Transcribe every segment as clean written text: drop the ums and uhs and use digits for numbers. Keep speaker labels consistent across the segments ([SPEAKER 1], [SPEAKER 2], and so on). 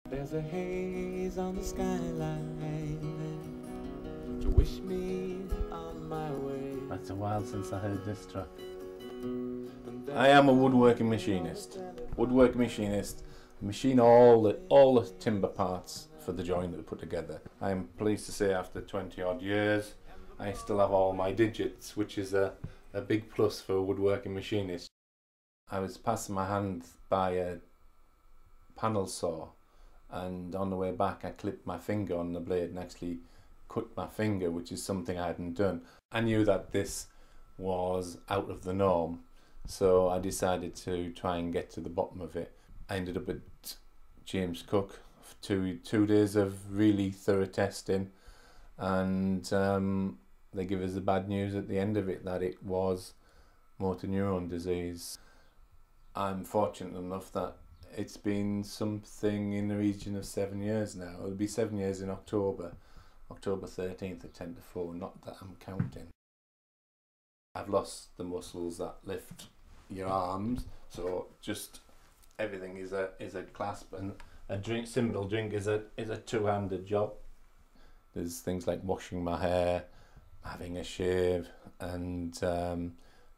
[SPEAKER 1] There's a haze on the skyline to wish me on my way.
[SPEAKER 2] That's a while since I heard this track. I am a woodworking machinist. Machine all the timber parts for the joint that we put together. I am pleased to say after 20 odd years I still have all my digits, which is a big plus for a woodworking machinist. I was passing my hand by a panel saw, and on the way back I clipped my finger on the blade and actually cut my finger, which is something I hadn't done. I knew that this was out of the norm, so I decided to try and get to the bottom of it. I ended up at James Cook for two days of really thorough testing, and they give us the bad news at the end of it that it was motor neuron disease. I'm fortunate enough that it's been something in the region of 7 years now. It'll be 7 years in October 13th at 10 to 4, not that I'm counting. I've lost the muscles that lift your arms, so just everything is a clasp, and simple drink is a two-handed job. There's things like washing my hair, having a shave, and a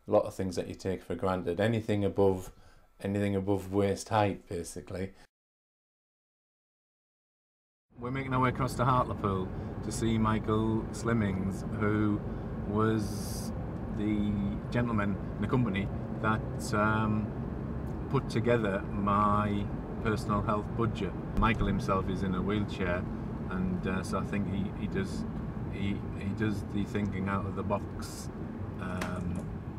[SPEAKER 2] lot of things that you take for granted. Anything above waist height, basically. We're making our way across to Hartlepool to see Michael Slimmings, who was the gentleman in the company that put together my personal health budget. Michael himself is in a wheelchair, and so I think he does the thinking out of the box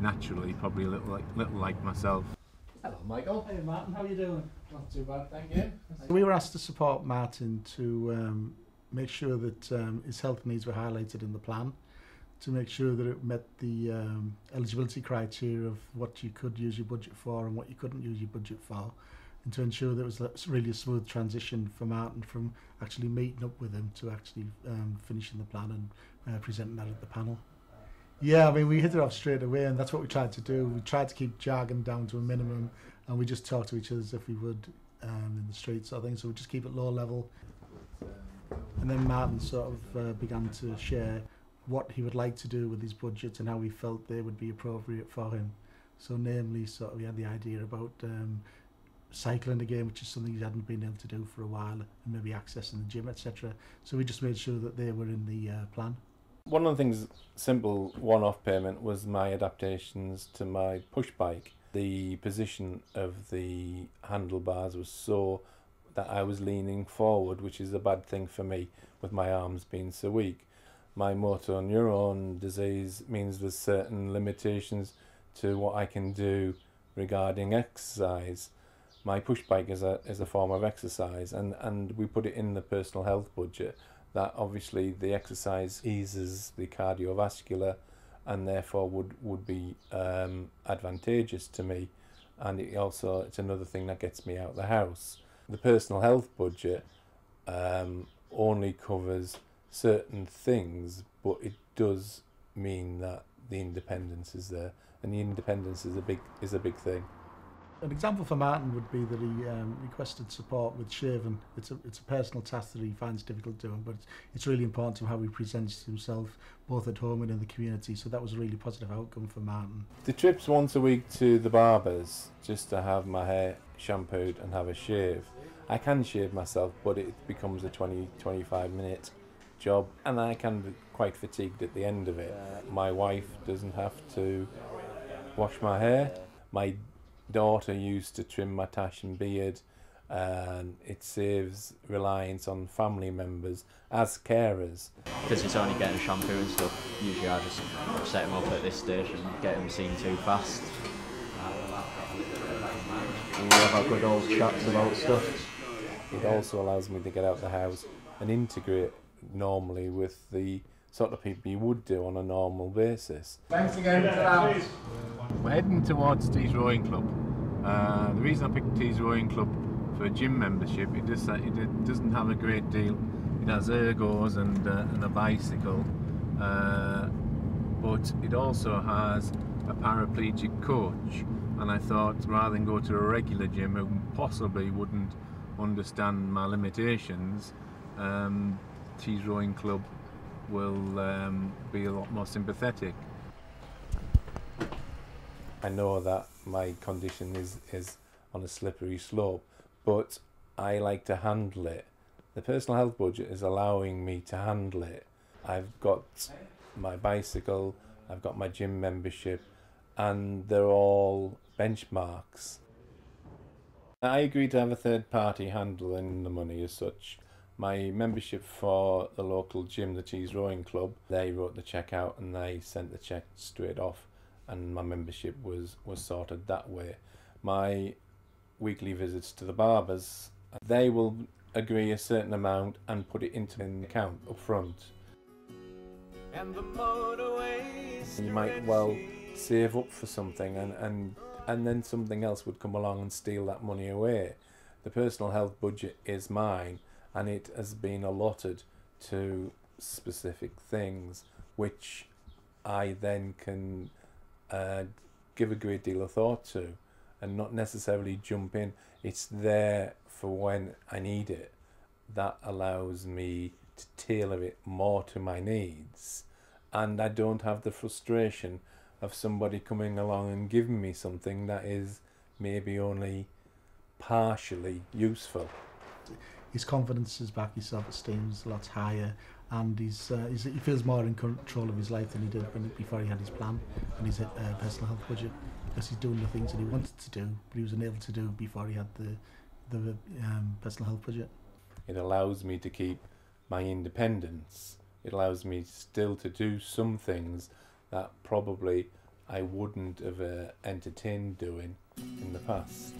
[SPEAKER 2] naturally, probably a little like myself.
[SPEAKER 3] Hello, Michael.
[SPEAKER 4] Hey Martin, how are you doing?
[SPEAKER 3] Not too bad, thank you.
[SPEAKER 4] We were asked to support Martin to make sure that his health needs were highlighted in the plan, to make sure that it met the eligibility criteria of what you could use your budget for and what you couldn't use your budget for, and to ensure that it was really a smooth transition for Martin from actually meeting up with him to actually finishing the plan and presenting that at the panel. Yeah, I mean, we hit it off straight away, and that's what we tried to do. We tried to keep jargon down to a minimum, and we just talked to each other as if we would in the streets, sort of thing. So we just keep it low level. And then Martin sort of began to share what he would like to do with his budgets and how he felt they would be appropriate for him. So namely, sort of, we had the idea about cycling again, which is something he hadn't been able to do for a while, and maybe accessing the gym, etc. So we just made sure that they were in the plan.
[SPEAKER 2] One of the things, simple one-off payment, was my adaptations to my push bike. The position of the handlebars was so that I was leaning forward, which is a bad thing for me with my arms being so weak. My motor neuron disease means there's certain limitations to what I can do regarding exercise. My push bike is a form of exercise, and we put it in the personal health budget, that obviously the exercise eases the cardiovascular and therefore would be advantageous to me, and it's another thing that gets me out of the house. The personal health budget only covers certain things, but it does mean that the independence is there, and the independence is a big thing.
[SPEAKER 4] An example for Martin would be that he requested support with shaving. It's a personal task that he finds difficult doing, but it's really important to how he presents himself both at home and in the community, so that was a really positive outcome for Martin.
[SPEAKER 2] The trips once a week to the barbers just to have my hair shampooed and have a shave. I can shave myself, but it becomes a 20-25 minute job, and I can be quite fatigued at the end of it. My wife doesn't have to wash my hair. My daughter used to trim my tash and beard, and it saves reliance on family members as carers.
[SPEAKER 5] Because it's only getting shampoo and stuff, usually I just set him up at this station, get him seen too fast. And we have our good old chats about stuff.
[SPEAKER 2] It also allows me to get out of the house and integrate normally with the sort of people you would do on a normal basis.
[SPEAKER 3] Thanks again for that.
[SPEAKER 2] We're heading towards Tees Rowing Club. The reason I picked Tees Rowing Club for a gym membership, it doesn't have a great deal. It has ergos and a bicycle, but it also has a paraplegic coach, and I thought rather than go to a regular gym who possibly wouldn't understand my limitations, Tees Rowing Club will be a lot more sympathetic. I know that my condition is on a slippery slope, but I like to handle it. The personal health budget is allowing me to handle it. I've got my bicycle, I've got my gym membership, and they're all benchmarks. I agreed to have a third party handling the money as such. My membership for the local gym, the Tees Rowing Club, they wrote the cheque out and they sent the cheque straight off, and my membership was sorted that way. My weekly visits to the barbers, they will agree a certain amount and put it into an account up front.
[SPEAKER 1] And the motorways
[SPEAKER 2] You might well save up for something and then something else would come along and steal that money away. The personal health budget is mine, and it has been allotted to specific things which I then can give a great deal of thought to and not necessarily jump in. It's there for when I need it. That allows me to tailor it more to my needs, and I don't have the frustration of somebody coming along and giving me something that is maybe only partially useful.
[SPEAKER 4] His confidence is back, his self-esteem is a lot higher, and he feels more in control of his life than he did before he had his plan and his personal health budget, because he's doing the things that he wanted to do but he was unable to do before he had the personal health budget.
[SPEAKER 2] It allows me to keep my independence. It allows me still to do some things that probably I wouldn't have entertained doing in the past.